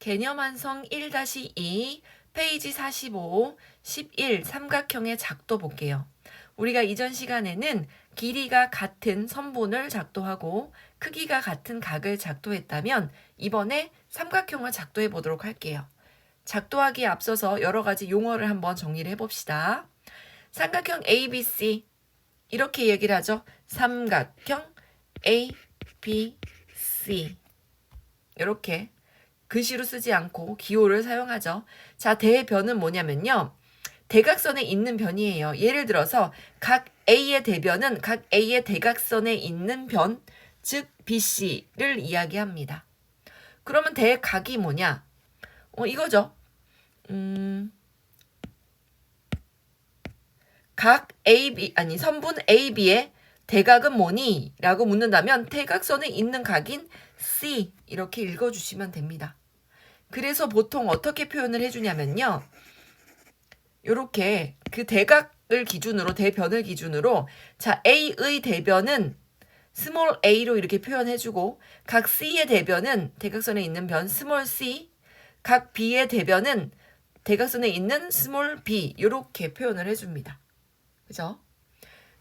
개념 완성 1-2 페이지 45, 11 삼각형의 작도 볼게요. 우리가 이전 시간에는 길이가 같은 선분을 작도하고 크기가 같은 각을 작도했다면 이번에 삼각형을 작도해 보도록 할게요. 작도하기에 앞서서 여러 가지 용어를 한번 정리를 해봅시다. 삼각형 ABC 이렇게 얘기를 하죠. 삼각형 ABC 이렇게 글씨로 쓰지 않고 기호를 사용하죠. 자, 대변은 뭐냐면요. 대각선에 있는 변이에요. 예를 들어서 각 A의 대변은 각 A의 대각선에 있는 변, 즉 BC를 이야기합니다. 그러면 대각이 뭐냐? 이거죠. 각 AB, 선분 AB의 대각은 뭐니? 라고 묻는다면 대각선에 있는 각인 C 이렇게 읽어주시면 됩니다. 그래서 보통 어떻게 표현을 해주냐면요. 이렇게 그 대각을 기준으로 대변을 기준으로 자 A의 대변은 스몰 a로 이렇게 표현해주고 각 C의 대변은 대각선에 있는 변 스몰 c 각 B의 대변은 대각선에 있는 스몰 b 이렇게 표현을 해줍니다. 그죠?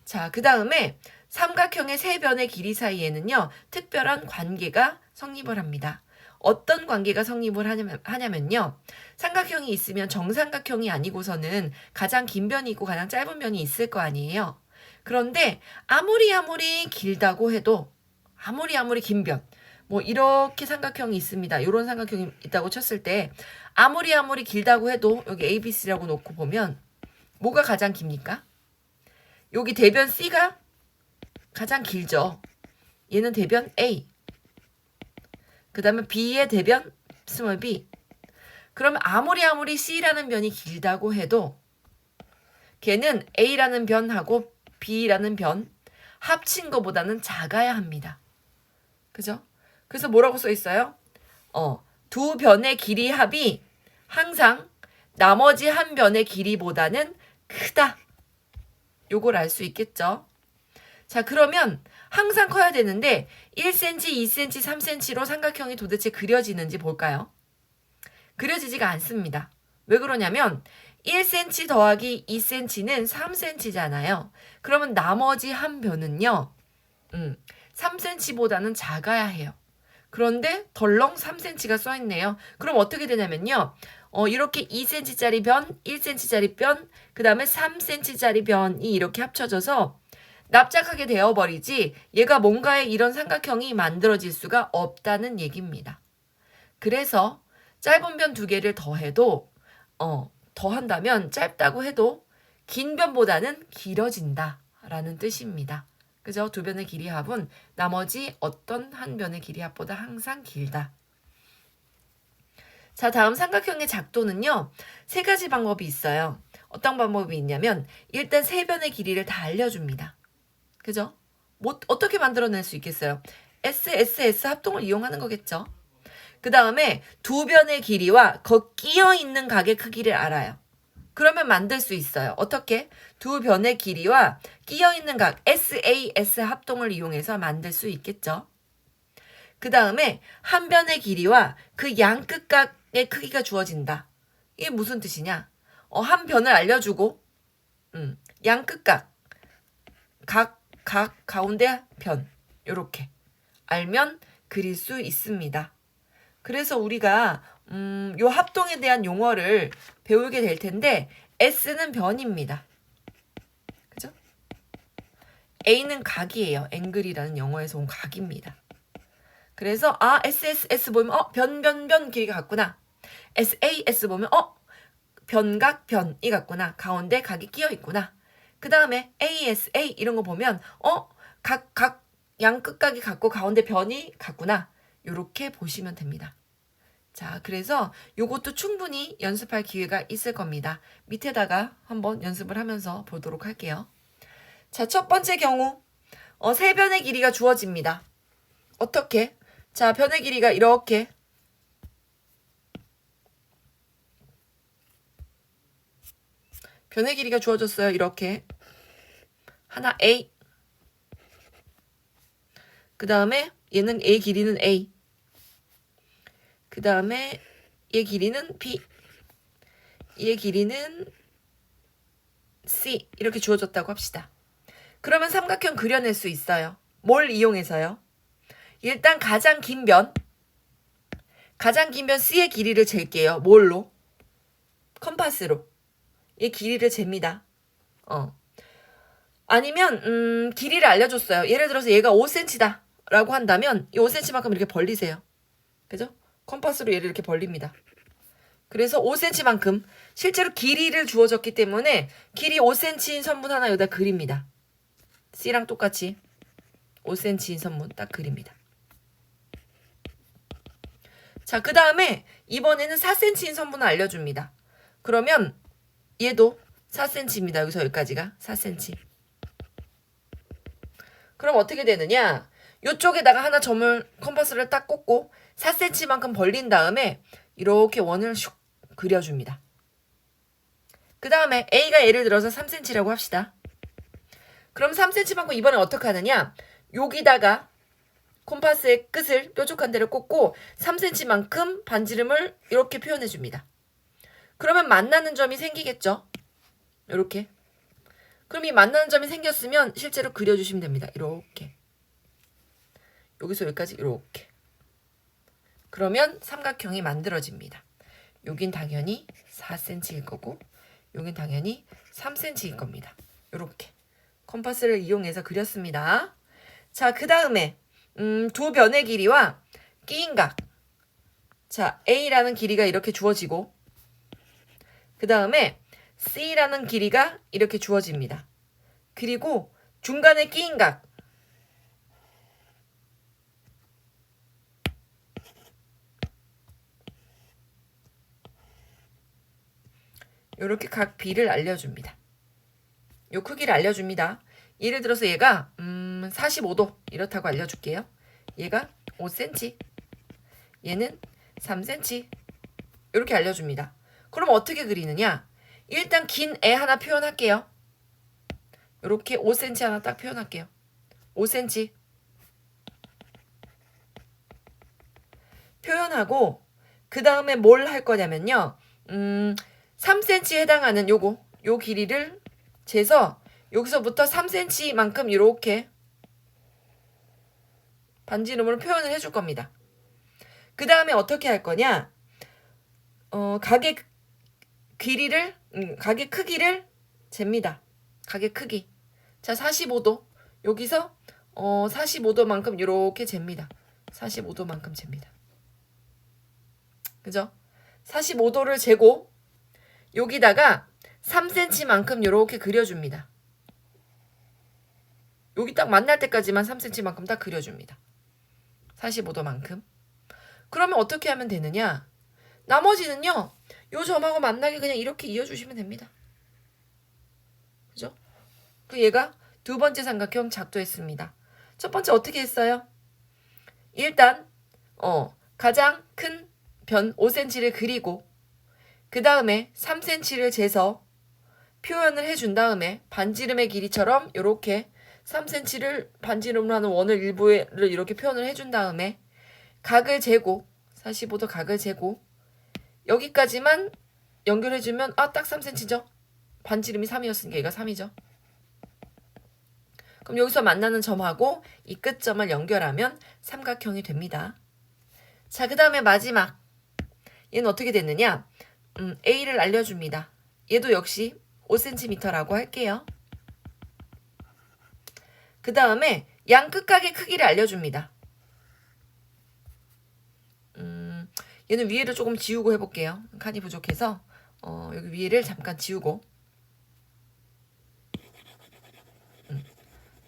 자, 그 다음에 삼각형의 세 변의 길이 사이에는요. 특별한 관계가 성립을 합니다. 어떤 관계가 성립을 하냐면요. 삼각형이 있으면 정삼각형이 아니고서는 가장 긴 변이 있고 가장 짧은 변이 있을 거 아니에요. 그런데 아무리 길다고 해도 아무리 긴 변, 뭐 이렇게 삼각형이 있습니다. 이런 삼각형이 있다고 쳤을 때 아무리 길다고 해도 여기 ABC라고 놓고 보면 뭐가 가장 깁니까? 여기 대변 C가 가장 길죠. 얘는 대변 A. 그 다음에 B의 대변 스몰 b. 그러면 아무리 C라는 변이 길다고 해도 걔는 A라는 변하고 B라는 변 합친 것보다는 작아야 합니다. 그죠? 그래서 뭐라고 써 있어요? 두 변의 길이 합이 항상 나머지 한 변의 길이보다는 크다. 요걸 알 수 있겠죠? 자, 그러면 항상 커야 되는데 1cm, 2cm, 3cm로 삼각형이 도대체 그려지는지 볼까요? 그려지지가 않습니다. 왜 그러냐면 1cm 더하기 2cm는 3cm잖아요. 그러면 나머지 한 변은요. 3cm보다는 작아야 해요. 그런데 덜렁 3cm가 써있네요. 그럼 어떻게 되냐면요. 이렇게 2cm짜리 변, 1cm짜리 변, 그 다음에 3cm짜리 변이 이렇게 합쳐져서 납작하게 되어버리지 얘가 뭔가의 이런 삼각형이 만들어질 수가 없다는 얘기입니다. 그래서 짧은 변 두 개를 더해도 더한다면 짧다고 해도 긴 변보다는 길어진다 라는 뜻입니다. 그죠? 두 변의 길이 합은 나머지 어떤 한 변의 길이 합보다 항상 길다. 자, 다음 삼각형의 작도는요. 세 가지 방법이 있어요. 어떤 방법이 있냐면 일단 세 변의 길이를 다 알려줍니다. 그죠? 뭐 어떻게 만들어낼 수 있겠어요? S 합동을 이용하는 거겠죠. 그 다음에 두 변의 길이와 끼어 있는 각의 크기를 알아요. 그러면 만들 수 있어요. 어떻게? 두 변의 길이와 끼어 있는 각 SAS 합동을 이용해서 만들 수 있겠죠. 그 다음에 한 변의 길이와 그 양끝각의 크기가 주어진다. 이게 무슨 뜻이냐? 한 변을 알려주고 양끝각 각 가운데 변 요렇게 알면 그릴 수 있습니다. 그래서 우리가 요 합동에 대한 용어를 배우게 될 텐데 S는 변입니다. 그죠? A는 각이에요. 앵글이라는 영어에서 온 각입니다. 그래서 S 보면 변 길이가 같구나. SAS 보면 변각 변이 같구나. 가운데 각이 끼어 있구나. 그 다음에 ASA 이런 거 보면 각 양끝각이 같고 가운데 변이 같구나. 요렇게 보시면 됩니다. 자, 그래서 요것도 충분히 연습할 기회가 있을 겁니다. 밑에다가 한번 연습을 하면서 보도록 할게요. 자, 첫 번째 경우 세 변의 길이가 주어집니다. 어떻게? 자, 변의 길이가 이렇게 변의 길이가 주어졌어요. 이렇게 하나 A 그 다음에 얘는 A 길이는 A 그 다음에 얘 길이는 B, 얘 길이는 C 이렇게 주어졌다고 합시다. 그러면 삼각형 그려낼 수 있어요. 뭘 이용해서요? 일단 가장 긴 변 C의 길이를 잴게요. 뭘로? 컴파스로. 이 길이를 잽니다. 아니면 길이를 알려줬어요. 예를 들어서 얘가 5cm다 라고 한다면 이 5cm만큼 이렇게 벌리세요. 그죠? 컴파스로 얘를 이렇게 벌립니다. 그래서 5cm만큼 실제로 길이를 주어졌기 때문에 길이 5cm인 선분 하나 여기다 그립니다. C랑 똑같이 5cm인 선분 딱 그립니다. 자, 그 다음에 이번에는 4cm인 선분을 알려줍니다. 그러면 얘도 4cm입니다. 여기서 여기까지가 4cm. 그럼 어떻게 되느냐? 이쪽에다가 하나 점을 컴파스를 딱 꽂고 4cm만큼 벌린 다음에 이렇게 원을 슉 그려줍니다. 그 다음에 A가 예를 들어서 3cm라고 합시다. 그럼 3cm만큼 이번에 어떻게 하느냐? 여기다가 콤파스의 끝을 뾰족한 데를 꽂고 3cm만큼 반지름을 이렇게 표현해 줍니다. 그러면 만나는 점이 생기겠죠? 이렇게. 그럼 이 만나는 점이 생겼으면 실제로 그려주시면 됩니다. 이렇게. 여기서 여기까지 이렇게. 그러면 삼각형이 만들어집니다. 여긴 당연히 4cm일 거고 여긴 당연히 3cm일 겁니다. 이렇게. 컴파스를 이용해서 그렸습니다. 자, 그 다음에 두 변의 길이와 끼인 각. 자, A라는 길이가 이렇게 주어지고 그 다음에 C라는 길이가 이렇게 주어집니다. 그리고 중간에 끼인 각. 이렇게 각 B를 알려줍니다. 요 크기를 알려줍니다. 예를 들어서 얘가 45도 이렇다고 알려줄게요. 얘가 5cm, 얘는 3cm 이렇게 알려줍니다. 그럼 어떻게 그리느냐? 일단 긴 애 하나 표현할게요. 이렇게 5cm 하나 딱 표현할게요. 5cm 표현하고 그 다음에 뭘 할 거냐면요. 3cm에 해당하는 요 길이를 재서 여기서부터 3cm만큼 이렇게 반지름으로 표현을 해줄 겁니다. 그 다음에 어떻게 할 거냐? 각의 길이를, 각의 크기를 잽니다. 각의 크기. 자, 45도. 여기서 45도만큼 이렇게 잽니다. 45도만큼 잽니다. 그죠? 45도를 재고 여기다가 3cm만큼 이렇게 그려줍니다. 여기 딱 만날 때까지만 3cm만큼 딱 그려줍니다. 45도만큼. 그러면 어떻게 하면 되느냐? 나머지는요. 요 점하고 만나게 그냥 이렇게 이어주시면 됩니다. 그죠? 그 얘가 두 번째 삼각형 작도했습니다. 첫 번째 어떻게 했어요? 일단 가장 큰 변 5cm를 그리고 그 다음에 3cm를 재서 표현을 해준 다음에 반지름의 길이처럼 이렇게 3cm를 반지름으로 하는 원을 일부를 이렇게 표현을 해준 다음에 각을 재고 45도 각을 재고 여기까지만 연결해주면 딱 3cm죠. 반지름이 3이었으니까 얘가 3이죠. 그럼 여기서 만나는 점하고 이 끝점을 연결하면 삼각형이 됩니다. 자, 그 다음에 마지막 얘는 어떻게 됐느냐? A를 알려줍니다. 얘도 역시 5cm라고 할게요. 그 다음에 양 끝각의 크기를 알려줍니다. 얘는 위에를 조금 지우고 해볼게요. 칸이 부족해서 여기 위에를 잠깐 지우고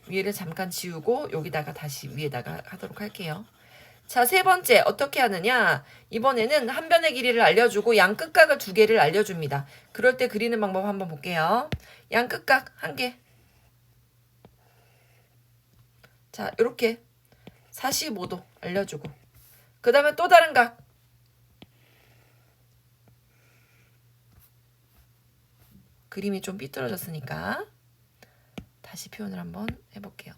위에를 잠깐 지우고 여기다가 다시 위에다가 하도록 할게요. 자, 세 번째 어떻게 하느냐? 이번에는 한 변의 길이를 알려주고 양 끝각을 두 개를 알려줍니다. 그럴 때 그리는 방법 한번 볼게요. 양 끝각 한 개. 자, 이렇게 45도 알려주고 그 다음에 또 다른 각 그림이 좀 삐뚤어졌으니까 다시 표현을 한번 해볼게요.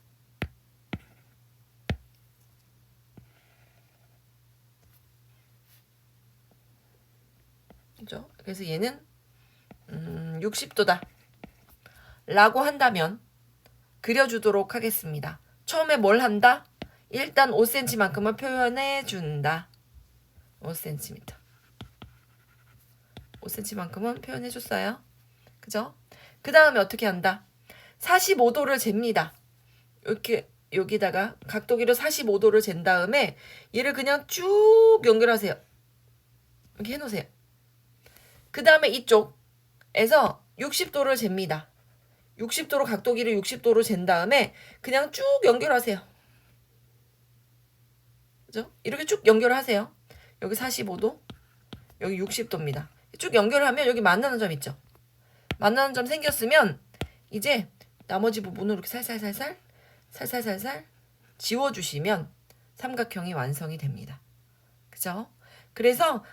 그죠? 그래서 얘는 60도다 라고 한다면 그려주도록 하겠습니다. 처음에 뭘 한다? 일단 5cm만큼을 표현해 준다. 5cm. 5cm만큼은 표현해 줬어요. 그죠? 그 다음에 어떻게 한다? 45도를 잽니다. 이렇게 여기다가 각도기로 45도를 잰 다음에 얘를 그냥 쭉 연결하세요. 이렇게 해놓으세요. 그 다음에 이쪽에서 60도를 잽니다. 60도로 각도기를 60도로 잰 다음에 그냥 쭉 연결하세요. 그죠? 이렇게 쭉 연결하세요. 여기 45도, 여기 60도입니다. 쭉 연결하면 여기 만나는 점 있죠? 만나는 점 생겼으면 이제 나머지 부분을 이렇게 살살살살 지워주시면 삼각형이 완성이 됩니다. 그죠? 그래서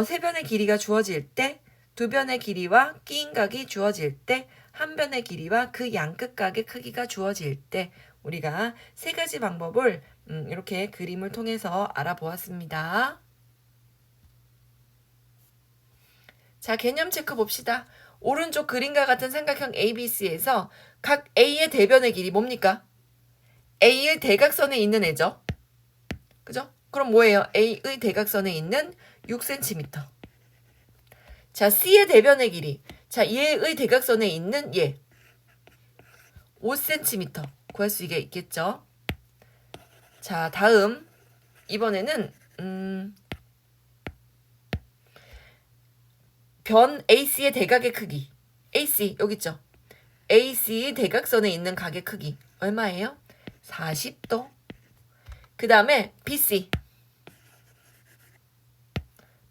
세 변의 길이가 주어질 때, 두 변의 길이와 끼인 각이 주어질 때, 한 변의 길이와 그 양끝 각의 크기가 주어질 때 우리가 세 가지 방법을 이렇게 그림을 통해서 알아보았습니다. 자, 개념 체크 봅시다. 오른쪽 그림과 같은 삼각형 ABC에서 각 A의 대변의 길이 뭡니까? A의 대각선에 있는 애죠. 그죠? 그럼 뭐예요? A의 대각선에 있는 6cm. 자, C의 대변의 길이. 자, 얘의 대각선에 있는 얘. 5cm. 구할 수 있겠죠? 자, 다음. 이번에는 변 AC의 대각의 크기. AC 여기 있죠? AC의 대각선에 있는 각의 크기 얼마예요? 40도. 그 다음에 BC.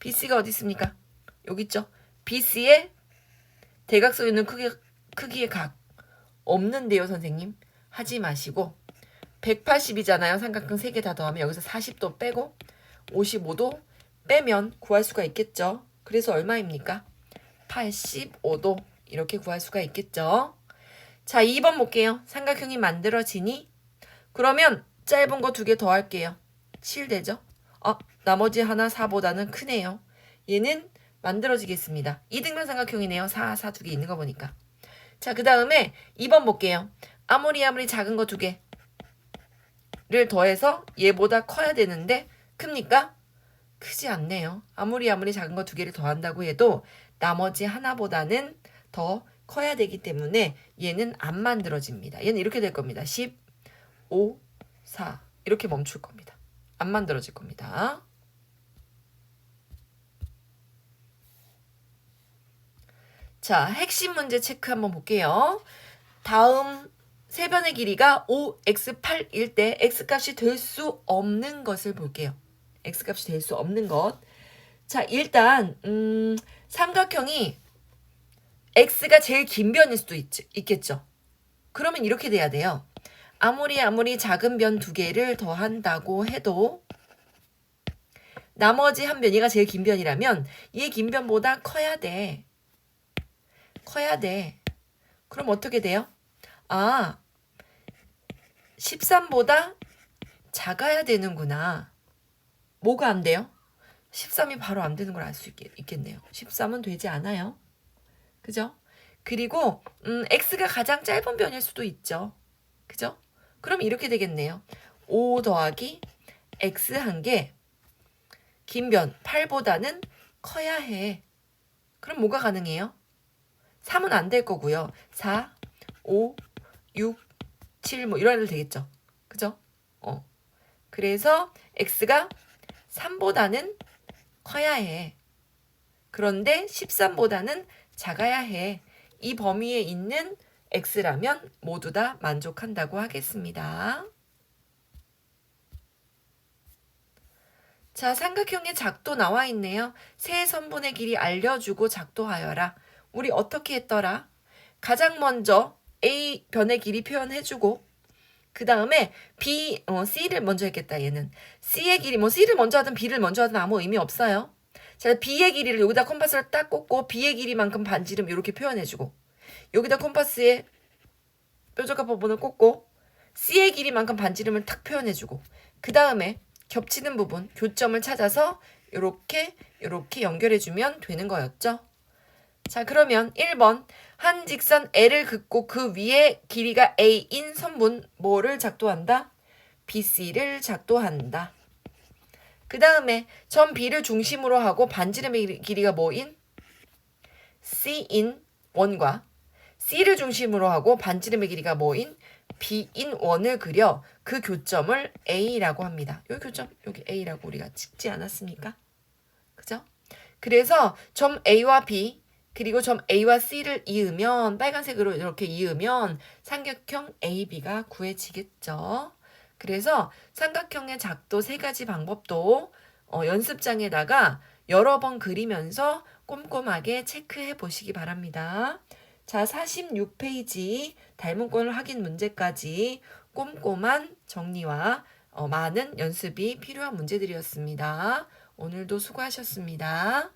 BC가 어디 있습니까? 여기 있죠? BC의 대각선에 있는 크기의 각 없는데요, 선생님. 하지 마시고 180이잖아요. 삼각형 3개 다 더하면 여기서 40도 빼고 55도 빼면 구할 수가 있겠죠. 그래서 얼마입니까? 85도 이렇게 구할 수가 있겠죠. 자, 2번 볼게요. 삼각형이 만들어지니? 그러면 짧은 거 2개 더 할게요. 7 되죠? 나머지 하나 4보다는 크네요. 얘는 만들어지겠습니다. 이등변 삼각형이네요. 4, 4 2개 있는 거 보니까. 자, 그 다음에 2번 볼게요. 아무리 작은 거 2개를 더해서 얘보다 커야 되는데 큽니까? 크지 않네요. 아무리 작은 거 2개를 더한다고 해도 나머지 하나보다는 더 커야 되기 때문에 얘는 안 만들어집니다. 얘는 이렇게 될 겁니다. 10, 5, 4 이렇게 멈출 겁니다. 안 만들어질 겁니다. 자, 핵심 문제 체크 한번 볼게요. 다음 세 변의 길이가 5x8일 때 x값이 될 수 없는 것을 볼게요. x값이 될 수 없는 것. 자, 일단 삼각형이 x가 제일 긴 변일 수도 있겠죠. 그러면 이렇게 돼야 돼요. 아무리 작은 변 2개를 더한다고 해도 나머지 한 변, 얘가 제일 긴 변이라면 얘 긴 변보다 커야 돼. 그럼 어떻게 돼요? 13보다 작아야 되는구나. 뭐가 안 돼요? 13이 바로 안 되는 걸 알 수 있겠네요. 13은 되지 않아요. 그죠? 그리고 x가 가장 짧은 변일 수도 있죠. 그죠? 그럼 이렇게 되겠네요. 5 더하기 x 한 개 긴 변 8보다는 커야 해. 그럼 뭐가 가능해요? 3은 안 될 거고요. 4, 5, 6, 7 뭐 이런 애들 되겠죠. 그죠? 그래서 x가 3보다는 커야 해. 그런데 13보다는 작아야 해. 이 범위에 있는 x라면 모두 다 만족한다고 하겠습니다. 자, 삼각형의 작도 나와 있네요. 세 선분의 길이 알려주고 작도하여라. 우리 어떻게 했더라? 가장 먼저 A 변의 길이 표현해주고 그 다음에 C를 먼저 했겠다. 얘는 C의 길이 C를 먼저 하든 B를 먼저 하든 아무 의미 없어요. 자, B의 길이를 여기다 콤파스를 딱 꽂고 B의 길이만큼 반지름 이렇게 표현해주고 여기다 콤파스에 뾰족한 부분을 꽂고 C의 길이만큼 반지름을 탁 표현해주고 그 다음에 겹치는 부분, 교점을 찾아서 요렇게 연결해주면 되는 거였죠. 자, 그러면 1번 한 직선 L을 긋고 그 위에 길이가 A인 선분 뭐를 작도한다? BC를 작도한다. 그 다음에 점 B를 중심으로 하고 반지름의 길이가 뭐인? C인 원과 C를 중심으로 하고 반지름의 길이가 뭐인? B인 원을 그려 그 교점을 A라고 합니다. 이 교점 여기 A라고 우리가 찍지 않았습니까? 그죠? 그래서 점 A와 B 그리고 점 A와 C를 이으면 빨간색으로 이렇게 이으면 삼각형 AB가 구해지겠죠. 그래서 삼각형의 작도 3가지 방법도 연습장에다가 여러 번 그리면서 꼼꼼하게 체크해 보시기 바랍니다. 자, 46페이지 닮은꼴 확인 문제까지 꼼꼼한 정리와 많은 연습이 필요한 문제들이었습니다. 오늘도 수고하셨습니다.